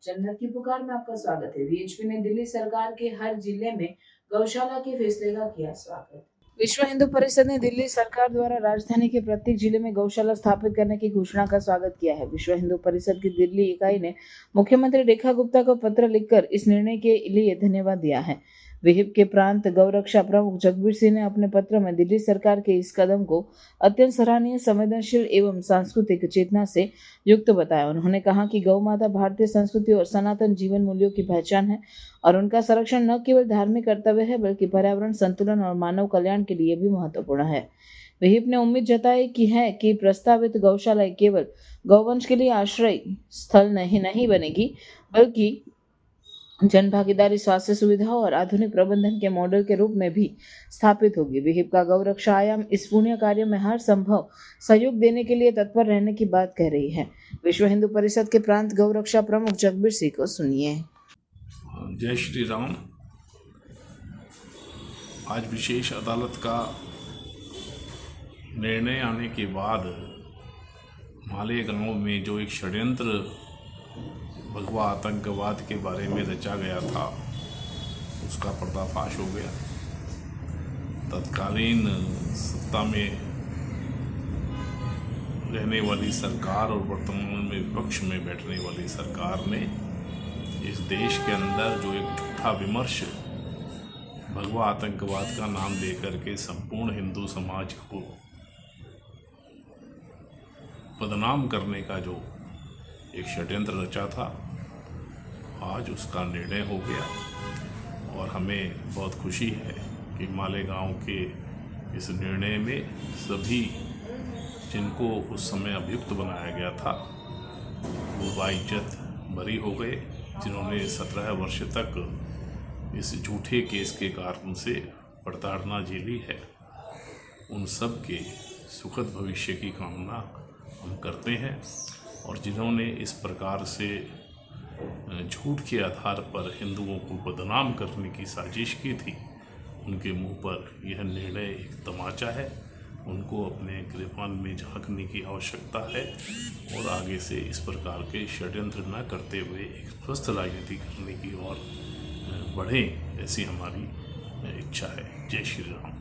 जन्नत की पुकार में आपका स्वागत है। वीएचपी ने दिल्ली सरकार के हर जिले में गौशाला के फैसले का किया स्वागत। विश्व हिंदू परिषद ने दिल्ली सरकार द्वारा राजधानी के प्रत्येक जिले में गौशाला स्थापित करने की घोषणा का स्वागत किया है। विश्व हिंदू परिषद की दिल्ली इकाई ने मुख्यमंत्री रेखा गुप्ता को पत्र लिखकर इस निर्णय के लिए धन्यवाद दिया है। विहिप के प्रांत गौरक्षा प्रमुख जगबीर सिंह ने अपने पत्र में दिल्ली सरकार के इस कदम को अत्यंत सराहनीय, संवेदनशील एवं सांस्कृतिक चेतना से युक्त बताया। उन्होंने कहा कि गौ माता भारतीय संस्कृति और सनातन जीवन मूल्यों की पहचान है और उनका संरक्षण न केवल धार्मिक कर्तव्य है बल्कि पर्यावरण संतुलन और मानव कल्याण के लिए भी महत्वपूर्ण है। विहिप ने उम्मीद जताई कि प्रस्तावित गौशाला केवल गौवंश के लिए आश्रय स्थल नहीं बनेगी बल्कि जन भागीदारी, स्वास्थ्य सुविधाओं और आधुनिक प्रबंधन के मॉडल के रूप में भी स्थापित होगी। विहिप का गौरक्षा आयाम इस पुण्य कार्य में हर संभव सहयोग देने के लिए तत्पर रहने की बात कह रही है। विश्व हिंदू परिषद के प्रांत गौरक्षा प्रमुख जगबीर सिंह को सुनिए। जय श्री राम। आज विशेष अदालत का निर्णय आने के बाद मालेगांव में जो एक षड्यंत्र भगवा आतंकवाद के बारे में रचा गया था उसका पर्दाफाश हो गया। तत्कालीन सत्ता में रहने वाली सरकार और वर्तमान में विपक्ष में बैठने वाली सरकार ने इस देश के अंदर जो एक झूठा विमर्श भगवा आतंकवाद का नाम देकर के संपूर्ण हिंदू समाज को बदनाम करने का जो एक षड्यंत्र रचा था, आज उसका निर्णय हो गया और हमें बहुत खुशी है कि मालेगांव के इस निर्णय में सभी जिनको उस समय अभियुक्त बनाया गया था वो बाइज्जत बरी हो गए, जिन्होंने 17 वर्ष तक इस झूठे केस के कारण से प्रताड़ना झेली है। उन सब के सुखद भविष्य की कामना हम करते हैं और जिन्होंने इस प्रकार से झूठ के आधार पर हिंदुओं को बदनाम करने की साजिश की थी, उनके मुंह पर यह निर्णय एक तमाचा है। उनको अपने गृहपान में झांकने की आवश्यकता है और आगे से इस प्रकार के षड्यंत्र न करते हुए एक स्वस्थ राजनीति करने की ओर बढ़ें, ऐसी हमारी इच्छा है। जय श्री राम।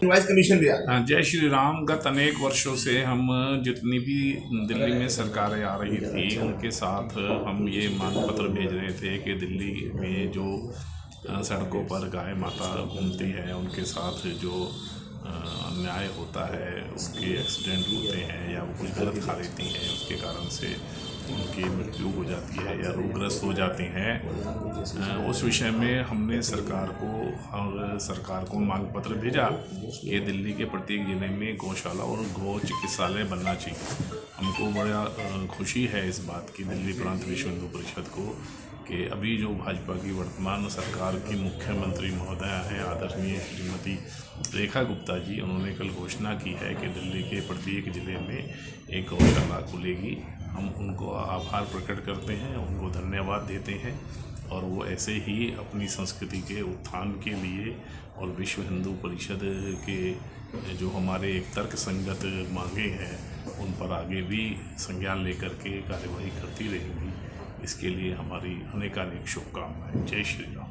कमीशन दिया। जय श्री राम। गत अनेक वर्षों से हम जितनी भी दिल्ली में सरकारें आ रही थी उनके साथ हम ये मांग पत्र भेज रहे थे कि दिल्ली में जो सड़कों पर गाय माता घूमती है उनके साथ जो अन्याय होता है, उसके एक्सीडेंट होते हैं या वो कुछ गलत खा लेती हैं, उसके कारण से उनकी मृत्यु हो जाती है या रोगग्रस्त हो जाती हैं, उस विषय में हमने सरकार को मांग पत्र भेजा कि दिल्ली के प्रत्येक ज़िले में गौशाला और गौ चिकित्सालय बनना चाहिए। हमको बड़ा खुशी है इस बात की दिल्ली प्रांत विश्व हिंदू परिषद को कि अभी जो भाजपा की वर्तमान सरकार की मुख्यमंत्री महोदया हैं आदरणीय श्रीमती रेखा गुप्ता जी, उन्होंने कल घोषणा की है कि दिल्ली के प्रत्येक ज़िले में एक गौशाला खुलेगी। हम उनको आभार प्रकट करते हैं, उनको धन्यवाद देते हैं और वो ऐसे ही अपनी संस्कृति के उत्थान के लिए और विश्व हिंदू परिषद के जो हमारे एक तर्क संगत मांगे हैं उन पर आगे भी संज्ञान लेकर के कार्यवाही करती रहेंगी। इसके लिए हमारी अनेकानेक शुभकामनाएं। जय श्री राम।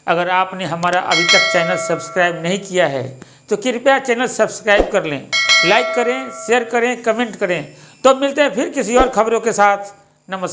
अगर आपने हमारा अभी तक चैनल सब्सक्राइब नहीं किया है तो कृपया चैनल सब्सक्राइब कर लें, लाइक करें, शेयर करें, कमेंट करें। तो मिलते हैं फिर किसी और खबरों के साथ। नमस्कार।